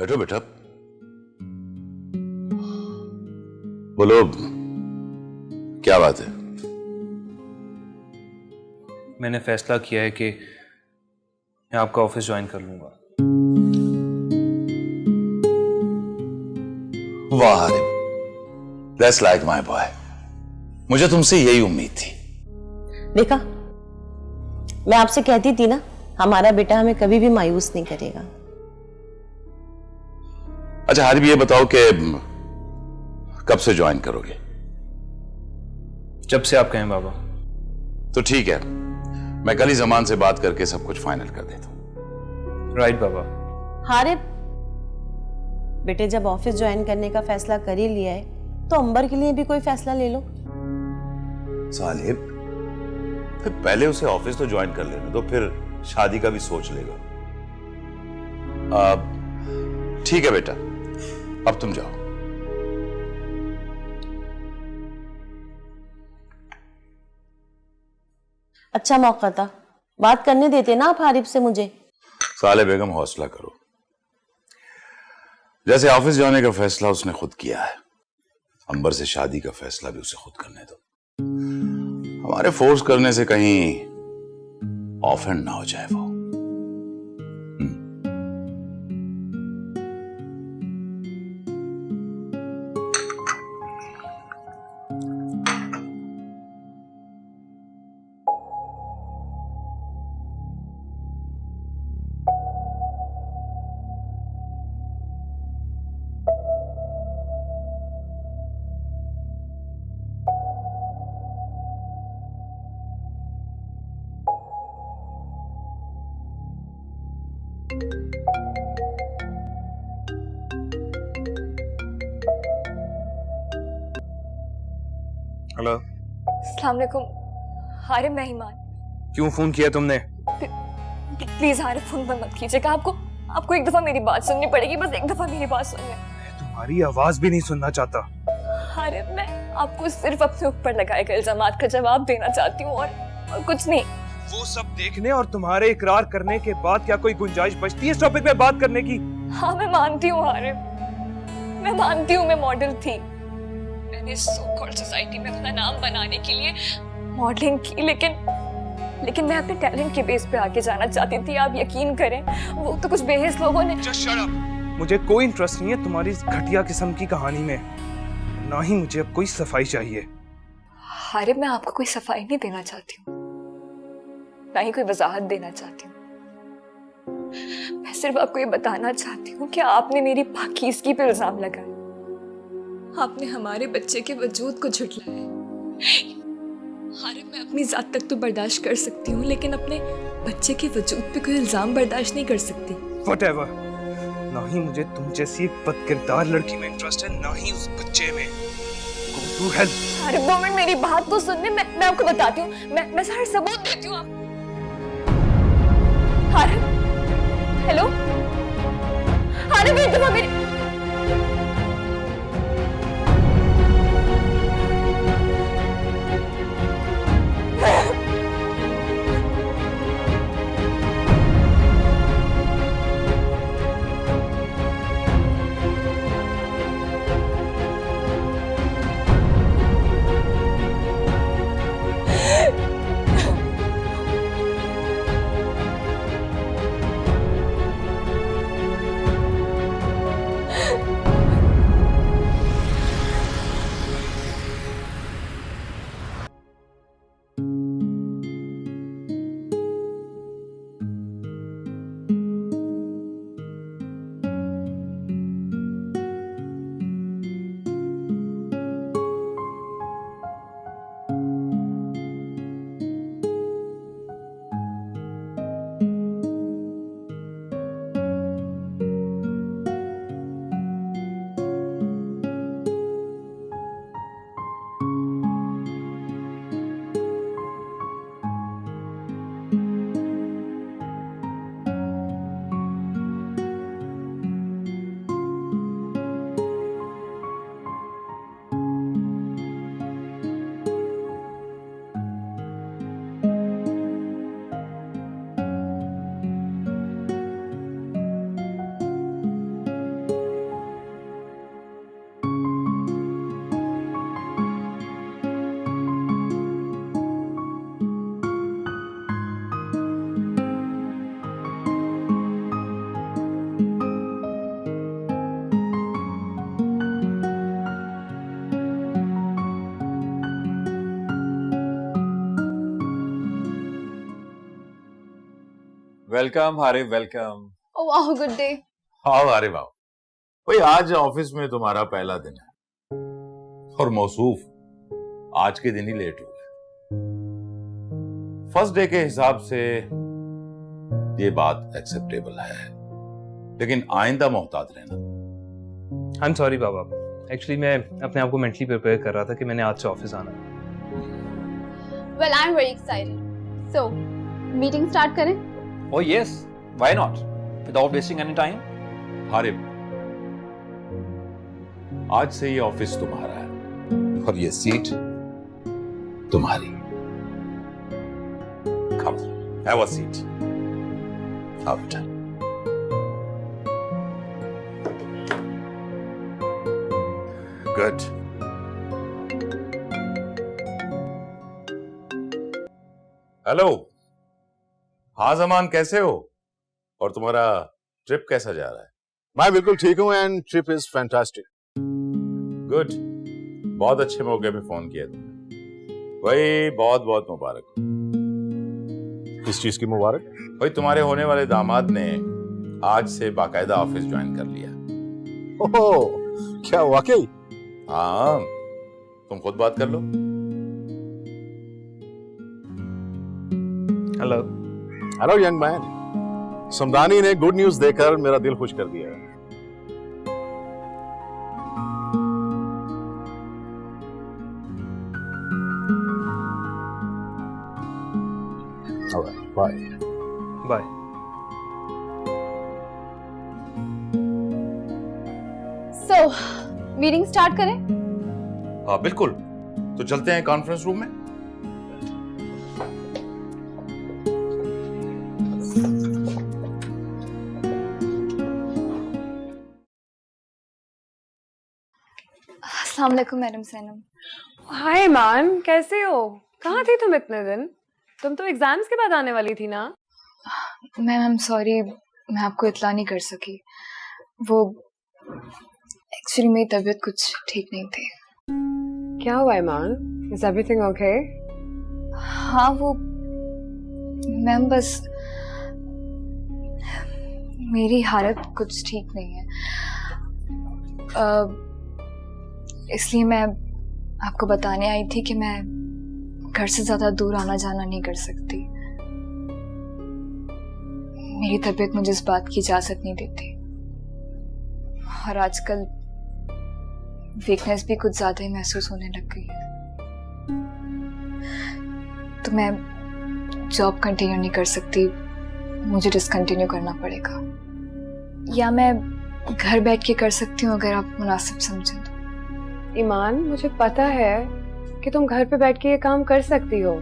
बैठो बेटा। बोलो, क्या बात है? मैंने फैसला किया है कि मैं आपका ऑफिस ज्वाइन कर लूंगा। वाह हारिम, दैट्स लाइक माय बॉय। मुझे तुमसे यही उम्मीद थी। देखा, मैं आपसे कहती थी ना, हमारा बेटा हमें कभी भी मायूस नहीं करेगा। अच्छा हारिम, ये बताओ कि कब से ज्वाइन करोगे? जब से आप कहें बाबा। तो ठीक है, मैं कल ही जमान से बात करके सब कुछ फाइनल कर देता हूं। राइट बाबा। हारिब, बेटे जब ऑफिस ज्वाइन करने का फैसला कर ही लिया है तो अंबर के लिए भी कोई फैसला ले लो। सालिब, फिर पहले उसे ऑफिस तो ज्वाइन कर लेने दो, फिर शादी का भी सोच लेगा। ठीक है बेटा, अब तुम जाओ। अच्छा मौका था, बात करने देते ना आप हारिब से मुझे। साले बेगम, हौसला करो। जैसे ऑफिस जाने का फैसला उसने खुद किया है, अंबर से शादी का फैसला भी उसे खुद करने दो। हमारे फोर्स करने से कहीं ऑफेंड ना हो जाए वो। हेलो। अस्सलाम वालेकुम। हारिम, मैं ईमान। क्यों फोन किया तुमने? प्लीज हारिम, फोन बंद मत कीजिएगा। आपको एक दफा मेरी बात सुननी पड़ेगी, बस एक दफा मेरी बात सुनिए। तुम्हारी आवाज भी नहीं सुनना चाहता। हारिम, मैं आपको सिर्फ अपने ऊपर लगाए गए इल्जामात का जवाब देना चाहती हूँ और कुछ नहीं। वो सब देखने और तुम्हारे इकरार करने के बाद क्या कोई गुंजाइश बचती है इस टॉपिक पे बात करने की? हाँ, मैं मानती हूँ हारिम, मैं मानती हूँ मैं मॉडल थी। मैंने सो कॉल्ड सोसाइटी में अपना नाम बनाने के लिए मॉडलिंग की, लेकिन मैं अपने टैलेंट के बेस पे आगे जाना चाहती थी। आप यकीन करें, वो तो कुछ बेहिस लोगों ने। Just shut up! मुझे कोई इंटरेस्ट नहीं है तुम्हारी इस घटिया किस्म की कहानी में, ना ही मुझे अब कोई सफाई चाहिए। हारिम, मैं आपको कोई सफाई नहीं देना चाहती हूँ, ना ही कोई वजाहत देना चाहती हूँ। मैं सिर्फ आपको ये बताना चाहती हूँ कि आपने मेरी पाकीज़गी पे इल्जाम लगाया, आपने हमारे बच्चे के वजूद को झुठलाया। हारिम, मैं अपनी जात तक तो बर्दाश्त कर सकती हूँ, लेकिन अपने बच्चे के वजूद पे कोई इल्जाम बर्दाश्त नहीं कर सकती। Whatever. ना ही मुझे तुम जैसी एक बदकिरदार लड़की में इंटरेस्ट है, ना ही उस बच्चे में। Go to hell. हारिम, 2 मिनट मेरी बात तो सुनने। मैं आपको बताती हूँ, मैं सारे सबूत देती हूँ आप। हारिम, हेलो हारिम, एक दफा मेरी वेलकम हारिफ, वेलकम। ओह वाह, गुड डे। हाँ अरे वाह भाई, आज ऑफिस में तुम्हारा पहला दिन है और मौसूफ आज के दिन ही लेट हो गए। फर्स्ट डे के हिसाब से ये बात एक्सेप्टेबल है, लेकिन आइंदा मोहतात रहना। I am sorry Baba, actually मैं अपने आप को मेंटली प्रिपेयर कर रहा था कि मैंने आज से ऑफिस आना है। Well, I'm very excited. So, meeting start करें? Oh yes, why not? Without wasting any time. Harib, आज से ये ऑफिस तुम्हारा है और ये सीट तुम्हारी। Come, have a seat. आओ बेटा। Good. हेलो। हाँ जमान, कैसे हो? और तुम्हारा ट्रिप कैसा जा रहा है? मैं बिल्कुल ठीक हूँ and trip is fantastic. Good, बहुत अच्छे मौके पे फोन किया तुमने भाई, बहुत बहुत मुबारक हो। किस चीज की मुबारक? भाई तुम्हारे होने वाले दामाद ने आज से बाकायदा ऑफिस ज्वाइन कर लिया। ओह, क्या वाकई? हाँ, तुम खुद बात कर लो। Hello. Hello young man, Samdani ने गुड न्यूज देकर मेरा दिल खुश कर दिया है। Alright, bye. Bye. So, meeting start करें? हाँ बिल्कुल, तो चलते हैं कॉन्फ्रेंस रूम में। अस्सलाम वालेकुम मैडम सैनम। हाय मान, कैसे हो? कहाँ थी तुम इतने दिन? तुम तो एग्जाम्स के बाद आने वाली थी ना? मैम सॉरी, मैं आपको इतला नहीं कर सकी। वो एक्चुअली मेरी तबीयत कुछ ठीक नहीं थी। क्या हुआ ईमान? Is everything okay? हाँ वो मैम बस मेरी हालत कुछ ठीक नहीं है, इसलिए मैं आपको बताने आई थी कि मैं घर से ज्यादा दूर आना जाना नहीं कर सकती। मेरी तबीयत मुझे इस बात की इजाजत नहीं देती और आजकल वीकनेस भी कुछ ज्यादा ही महसूस होने लग गई है। तो मैं जॉब कंटिन्यू नहीं कर सकती, मुझे डिसकंटिन्यू करना पड़ेगा, या मैं घर बैठ के कर सकती हूँ अगर आप मुनासिब समझें तो। ईमान, मुझे पता है कि तुम घर पे बैठ के ये काम कर सकती हो,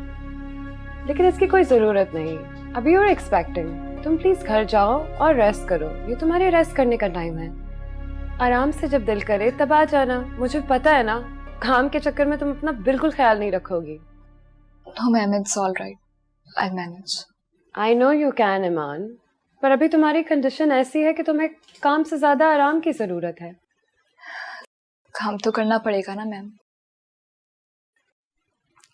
लेकिन इसकी कोई जरूरत नहीं। अभी you're एक्सपेक्टिंग, तुम प्लीज घर जाओ और रेस्ट करो। ये तुम्हारे रेस्ट करने का टाइम है। आराम से जब दिल करे तब आ जाना। मुझे पता है ना, काम के चक्कर में तुम अपना बिल्कुल ख्याल नहीं रखोगी। No ma'am, it's all right. I'll manage. I know you can ईमान, पर अभी तुम्हारी कंडीशन ऐसी है कि तुम्हें काम से ज्यादा आराम की जरूरत है। काम तो करना पड़ेगा ना मैम,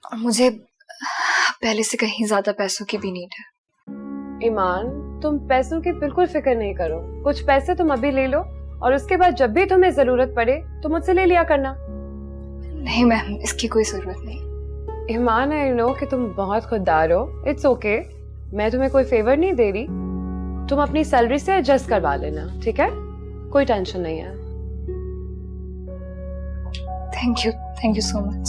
और मुझे पहले से कहीं ज्यादा पैसों की भी नीड है। ईमान, तुम पैसों की बिल्कुल फिक्र नहीं करो। कुछ पैसे तुम अभी ले लो और उसके बाद जब भी तुम्हें जरूरत पड़े तो मुझसे ले लिया करना। नहीं मैम, इसकी कोई जरूरत नहीं। ईमान, आई नो कि तुम बहुत खुददार हो। इट्स ओके, मैं तुम्हें कोई फेवर नहीं दे रही। तुम अपनी सैलरी से एडजस्ट करवा लेना, ठीक है? कोई टेंशन नहीं है। Thank you so much.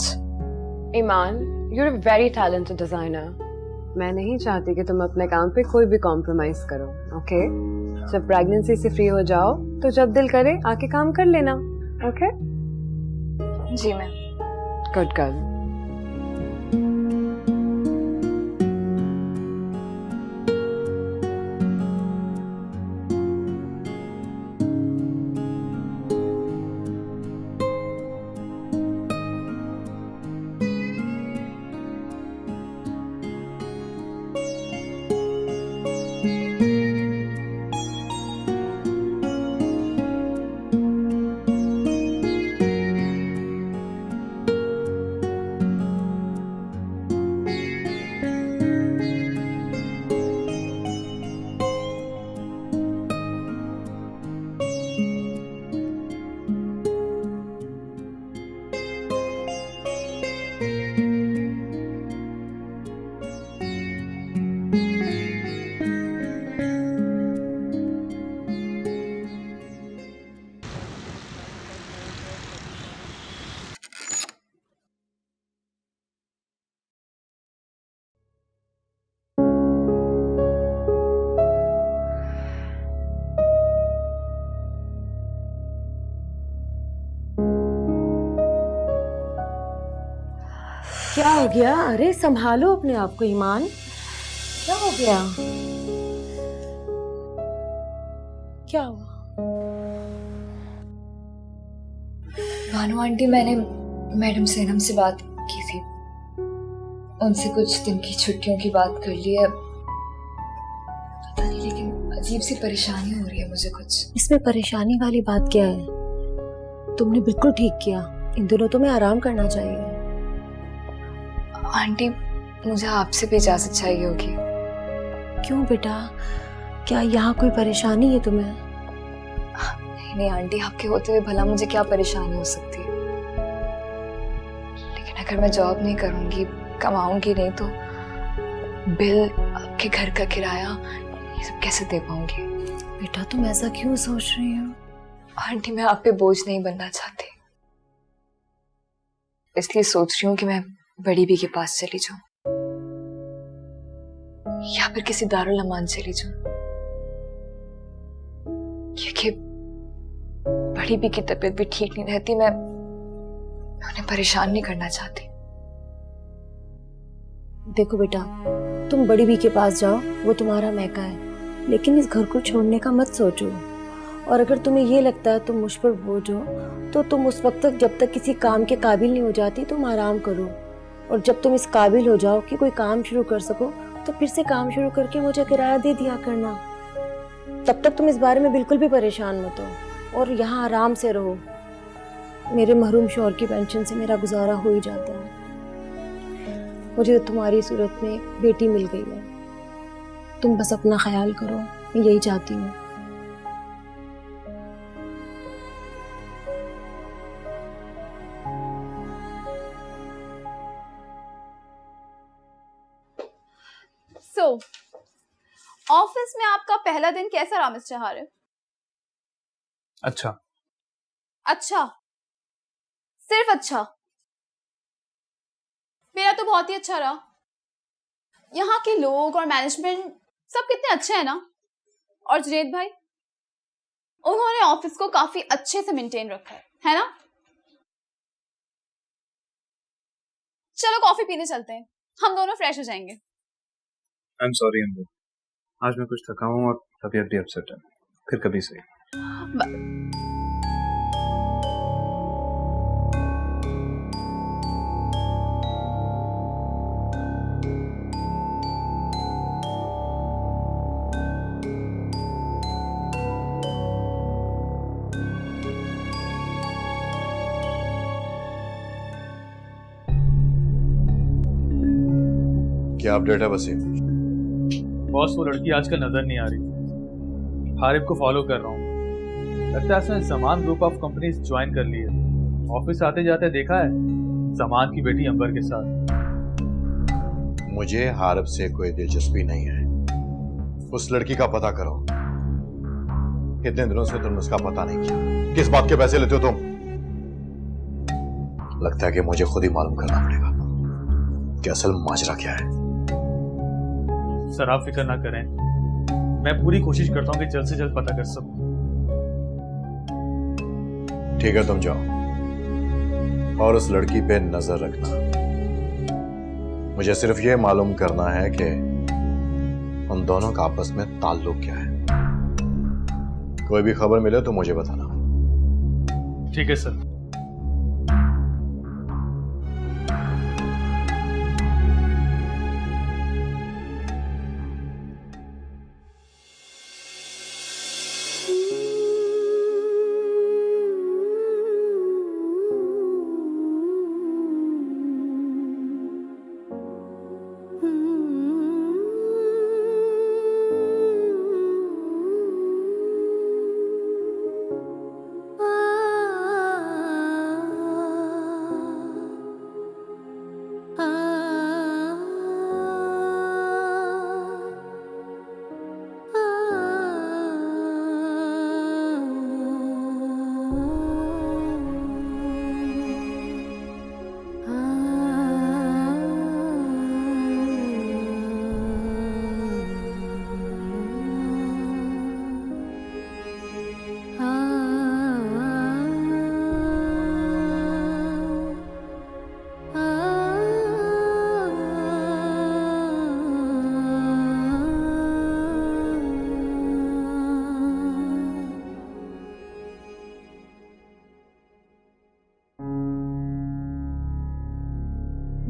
Iman, you're a very talented designer. मैं नहीं चाहती कि तुम अपने काम पे कोई भी कॉम्प्रोमाइज करो, ओके? जब प्रेगनेंसी से फ्री हो जाओ तो जब दिल करे आके काम कर लेना, ओके? जी मैम। Good girl. क्या हो गया? अरे संभालो अपने आप को ईमान, क्या हो गया? क्या हुआ? भानु आंटी, मैंने मैडम सेनम से बात की थी, उनसे कुछ दिन की छुट्टियों की बात कर ली है। पता नहीं, लेकिन अजीब सी परेशानी हो रही है मुझे कुछ। इसमें परेशानी वाली बात क्या है? तुमने बिल्कुल ठीक किया, इन दिनों तुम्हें आराम करना चाहिए। आंटी, मुझे आपसे भी इजाजत चाहिए होगी। क्यों बेटा, क्या यहाँ कोई परेशानी है तुम्हें? नहीं आंटी, आपके होते हुए भला मुझे क्या परेशानी हो सकती है? लेकिन अगर मैं जॉब नहीं करूंगी, कमाऊंगी नहीं, तो बिल, आपके घर का किराया, ये सब कैसे दे पाऊंगी? बेटा तुम ऐसा क्यों सोच रही हो? आंटी, मैं आप पे बोझ नहीं बनना चाहती, इसलिए सोच रही हूँ कि मैं बड़ी बी के पास चली जाऊं या फिर किसी दारुल अमान चली जाऊं, क्योंकि बड़ी बी की तबीयत भी ठीक नहीं रहती। मैं उन्हें परेशान नहीं करना चाहती। देखो बेटा, तुम बड़ी बी के पास जाओ, वो तुम्हारा मैका है, लेकिन इस घर को छोड़ने का मत सोचो। और अगर तुम्हें ये लगता है तुम मुझ पर बोझ हो, तो तुम उस वक्त तक, जब तक किसी काम के काबिल नहीं हो जाती, तुम आराम करो। और जब तुम इस काबिल हो जाओ कि कोई काम शुरू कर सको, तो फिर से काम शुरू करके मुझे किराया दे दिया करना। तब तक तुम इस बारे में बिल्कुल भी परेशान मत हो और यहाँ आराम से रहो। मेरे महरूम शौहर की पेंशन से मेरा गुजारा हो ही जाता है। मुझे तुम्हारी सूरत में बेटी मिल गई है, तुम बस अपना ख्याल करो, मैं यही चाहती हूँ। So, ऑफिस में आपका पहला दिन कैसा रहा मिस्टर हारिस? अच्छा। अच्छा, सिर्फ अच्छा? मेरा तो बहुत ही अच्छा रहा। यहाँ के लोग और मैनेजमेंट सब कितने अच्छे हैं ना। और जुनैद भाई, उन्होंने ऑफिस को काफी अच्छे से मेंटेन रखा है ना? चलो कॉफी पीने चलते हैं, हम दोनों फ्रेश हो जाएंगे। आई एम सॉरी अम्बू, आज मैं कुछ थका हूँ और तबीयत भी अपसेट है, फिर कभी सही। क्या अपडेट है वसीम? बॉस, वो लड़की आजकल नजर नहीं आ रही। हारिब को फॉलो कर रहा हूँ, लगता है उसने Zaman group of companies join कर ली है। ऑफिस आते जाते देखा है जमान की बेटी अंबर के साथ। मुझे हारिब से कोई दिलचस्पी नहीं है, उस लड़की का पता करो। कितने दिनों से तुमने उसका पता नहीं किया? किस बात के पैसे लेते हो तुम? लगता है कि मुझे खुद ही मालूम करना पड़ेगा कि असल माजरा क्या है। सर आप फिक्र ना करें, मैं पूरी कोशिश करता हूँ कि जल्द से जल्द पता कर सकूं। ठीक है, तुम जाओ और उस लड़की पे नजर रखना। मुझे सिर्फ ये मालूम करना है कि उन दोनों का आपस में ताल्लुक क्या है। कोई भी खबर मिले तो मुझे बताना। ठीक है सर।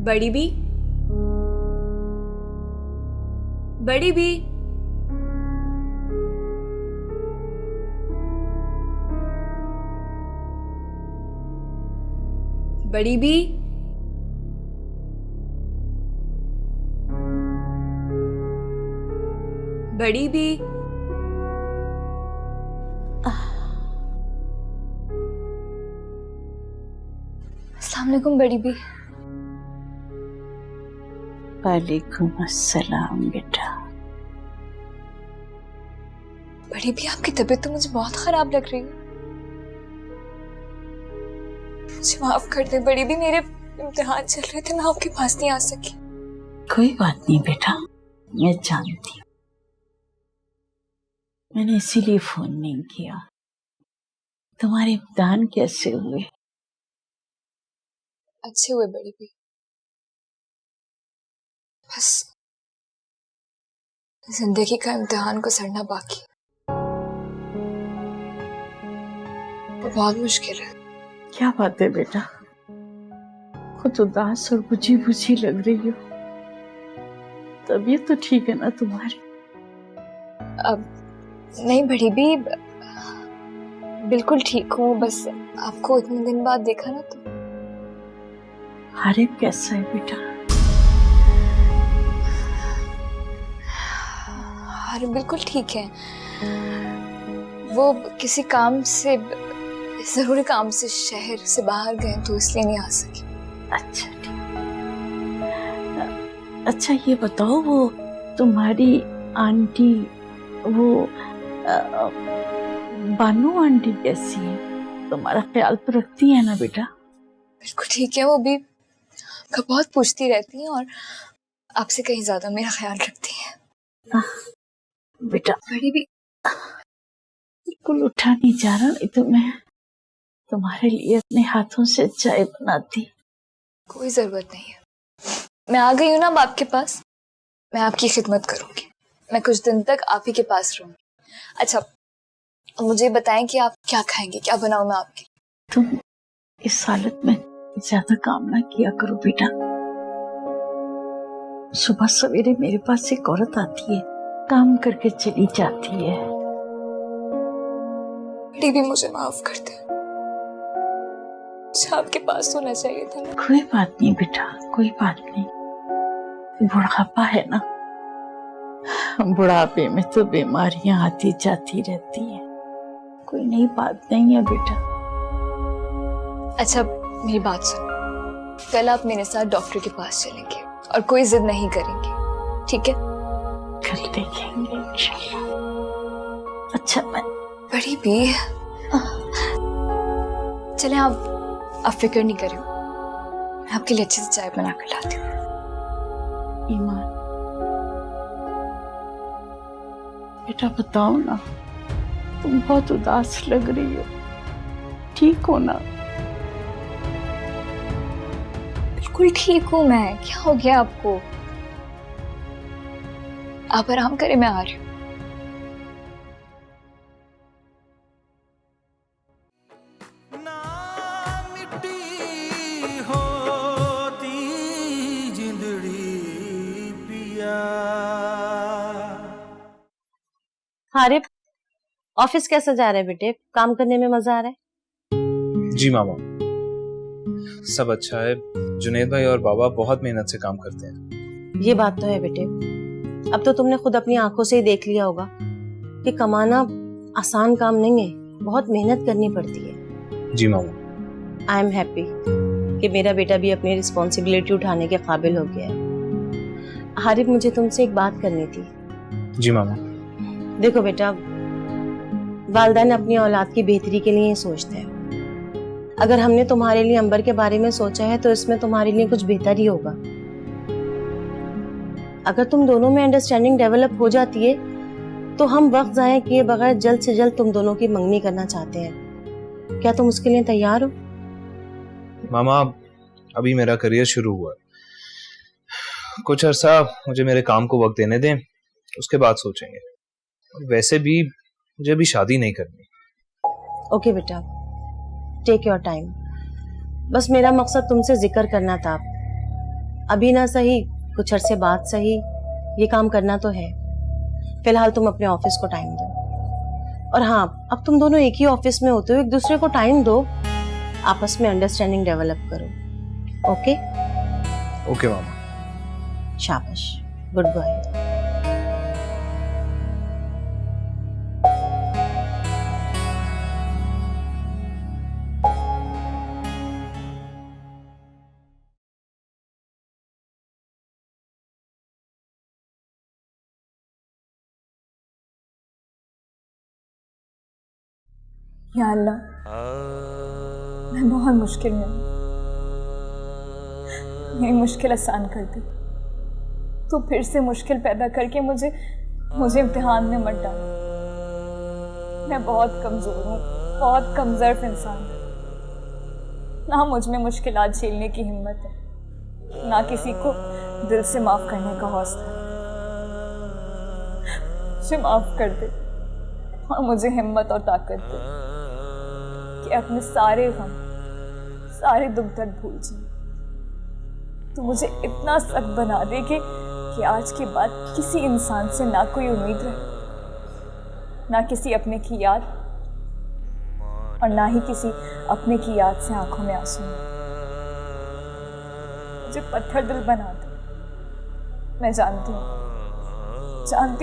बड़ी बी, बड़ी बी, बड़ी बी, बड़ी बी। अस्सलाम वालेकुम बड़ी बी। वालेकुम अस्सलाम बेटा। बड़ी बी आपकी तबीयत तो मुझे बहुत खराब लग रही है। मुझे माफ कर दे बड़ी बी, मेरे इम्तिहान चल रहे थे, मैं आपके पास नहीं आ सकी। कोई बात नहीं बेटा, मैं जानती हूँ। मैंने इसीलिए फोन नहीं किया। तुम्हारे इम्तिहान कैसे हुए? अच्छे हुए बड़ी बी, बस जिंदगी का इम्तिहान गुजरना बाकी, वो बहुत मुश्किल है। क्या बात है बेटा, खुद उदास और बुझी बुझी लग रही हो। तबीयत तो ठीक है ना तुम्हारी? अब नहीं बड़ी बी, बिल्कुल ठीक हूँ, बस आपको इतने दिन बाद देखा ना तो। हारिब कैसा है बेटा? अरे बिल्कुल ठीक है, वो किसी काम से, जरूरी काम से शहर से बाहर गए तो इसलिए नहीं आ सके। अच्छा ठीक। अच्छा ये बताओ, वो तुम्हारी आंटी, वो बानू आंटी कैसी है? तुम्हारा ख्याल तो रखती है ना बेटा? बिल्कुल ठीक है, वो भी आपका बहुत पूछती रहती हैं और आपसे कहीं ज्यादा मेरा ख्याल रखती हैं। बेटा बड़ी भी बिल्कुल उठा नहीं जा रहा, नहीं तो मैं तुम्हारे लिए अपने हाथों से चाय बनाती। कोई जरूरत नहीं है, मैं आ गई हूँ ना अब आपके पास, मैं आपकी खिदमत करूंगी। मैं कुछ दिन तक आप ही के पास रहूंगी। अच्छा मुझे बताएं कि आप क्या खाएंगे, क्या बनाऊं मैं आपके? तुम इस हालत में ज्यादा काम ना किया करो बेटा। सुबह सवेरे मेरे पास एक औरत आती है, काम करके चली जाती है। बड़ी भी मुझे माफ कर दे, मुझे आपके पास होना चाहिए था। कोई बात नहीं बेटा, कोई बात नहीं। बुढ़ापा है ना, बुढ़ापे में तो बीमारियां आती जाती रहती हैं, कोई नई बात नहीं है बेटा। अच्छा मेरी बात सुनो, कल आप मेरे साथ डॉक्टर के पास चलेंगे और कोई जिद नहीं करेंगे, ठीक है? कल देखेंगे इंशाल्लाह। अच्छा मैं बड़ी भी चले, आप फिक्र नहीं करें, मैं आपके लिए अच्छे से चाय बना कर लाती हूँ। ईमान बेटा बताओ ना, तुम बहुत उदास लग रही हो, ठीक हो ना? बिल्कुल ठीक हूँ मैं, क्या हो गया आपको? आप आराम करें, मैं आ रही हूँ। हारिब, ऑफिस कैसा जा रहा है बेटे? काम करने में मजा आ रहा है? जी मामा, सब अच्छा है। जुनैद भाई और बाबा बहुत मेहनत से काम करते हैं। ये बात तो है बेटे, अब तो तुमने खुद अपनी आंखों से ही देख लिया होगा कि कमाना आसान काम नहीं है, बहुत मेहनत करनी पड़ती है। जी मामा। आई एम हैप्पी कि मेरा बेटा भी अपनी रिस्पॉन्सिबिलिटी उठाने के काबिल हो गया है। हारिब, मुझे तुमसे एक बात करनी थी। जी मामा। देखो बेटा, वालिदैन अपनी औलाद की बेहतरी के लिए ही सोचते हैं। अगर हमने तुम्हारे लिए अंबर के बारे में सोचा है तो इसमें तुम्हारे लिए कुछ बेहतर ही होगा। अगर तुम दोनों में अंडरस्टैंडिंग डेवलप हो जाती है तो हम वक्त ज़ाया किए बगैर जल्द से जल्द तुम दोनों की मंगनी करना चाहते हैं। क्या तुम उसके लिए तैयार हो? मामा, अभी मेरा करियर शुरू हुआ है, कुछ अरसा मुझे मेरे काम को वक्त देने दें, उसके बाद सोचेंगे। वैसे भी मुझे अभी शादी नहीं करनी। ओके बेटा, टेक योर टाइम। बस मेरा मकसद तुमसे जिक्र करना था अभी ना सही, कुछ अरसे बाद सही, ये काम करना तो है। फिलहाल तुम अपने ऑफिस को टाइम दो। और हाँ, अब तुम दोनों एक ही ऑफिस में होते हो, एक दूसरे को टाइम दो, आपस में अंडरस्टैंडिंग डेवलप करो। ओके? ओके मामा। शाबाश, गुड बॉय। या अल्लाह, मैं बहुत मुश्किल में हूँ, मेरी मुश्किल आसान कर दी। तो फिर से मुश्किल पैदा करके मुझे इम्तिहान में मत डाल। मैं बहुत कमज़ोर हूँ, बहुत कमज़र्फ इंसान हूँ। ना मुझ में मुश्किलात झेलने की हिम्मत है, ना किसी को दिल से माफ़ करने का हौसला है। मुझे माफ़ कर दे और मुझे हिम्मत और ताकत दे कि अपने सारे गम, सारे दुख दर्द भूल जाऊं। तो मुझे इतना सख्त बना दे कि आज के बाद किसी इंसान से ना कोई उम्मीद रहे, ना किसी अपने की याद, और ना ही किसी अपने की याद से आंखों में आंसू। मुझे पत्थर दिल बना दे। मैं जानती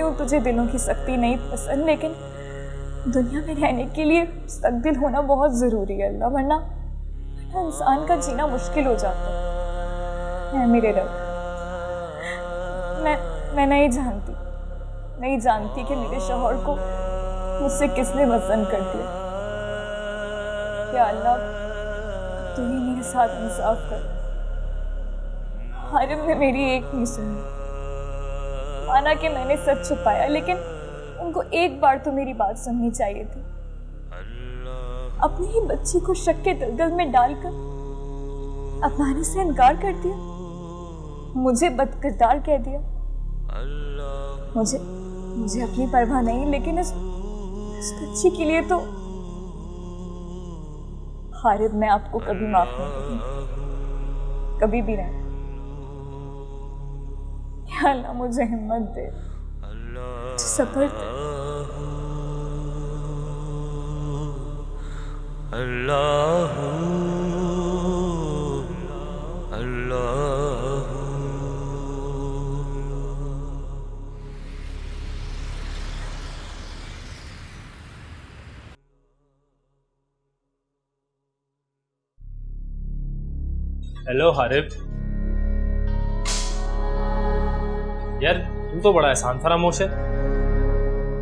हूँ तुझे दिलों की सख्ती नहीं पसंद, लेकिन दुनिया में रहने के लिए सख्त दिल होना बहुत ज़रूरी है अल्लाह, वरना इंसान का जीना मुश्किल हो जाता है। मेरे रब, मैं नहीं जानती कि मेरे शौहर को मुझसे किसने पसंद कर दिया। या अल्लाह, तू ही मेरे साथ इंसाफ कर। हारिम ने मेरी एक नहीं सुनी। माना कि मैंने सच छुपाया, लेकिन उनको एक बार तो मेरी बात सुननी चाहिए थी। अपनी ही बच्ची को शक के दलदल में डालकर अपनाने से इनकार कर दिया, मुझे बदकिरदार कह दिया। मुझे अपनी परवाह नहीं, लेकिन इस बच्ची के लिए तो हारिब, मैं आपको कभी माफ नहीं करूंगी, कभी भी नहीं। या अल्लाह, मुझे हिम्मत दे, सब्र दे। अल्लाह अल्लाह। हेलो हारिब। यार तू तो बड़ा एहसान फरामोश है।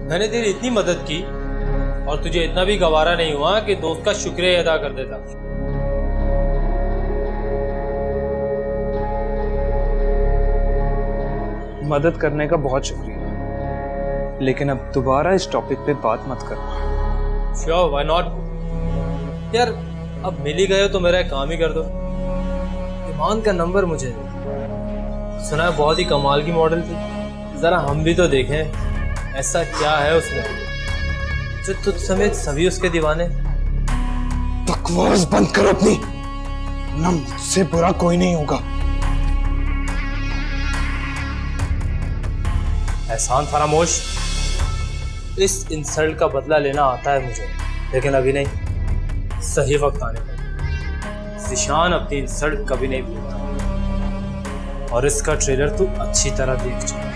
मैंने तेरी इतनी मदद की और तुझे इतना भी गवारा नहीं हुआ कि दोस्त का शुक्रिया अदा कर देता। मदद करने का बहुत शुक्रिया, लेकिन अब दोबारा इस टॉपिक पे बात मत करना। Sure, why not. यार अब मिल ही गए हो तो मेरा एक काम ही कर दो। ईमान का नंबर मुझे सुना है बहुत ही कमाल की मॉडल थी, जरा हम भी तो देखें ऐसा क्या है उसमें जो तुझ समेत सभी उसके दीवाने। बकवास बंद करो अपनी, ना मुझसे बुरा कोई नहीं होगा। एहसान फरामोश, इस इंसल्ट का बदला लेना आता है मुझे, लेकिन अभी नहीं, सही वक्त आने पर। ज़ीशान अपनी इंसल्ट कभी नहीं भूलता और इसका ट्रेलर तू अच्छी तरह देख चुका है।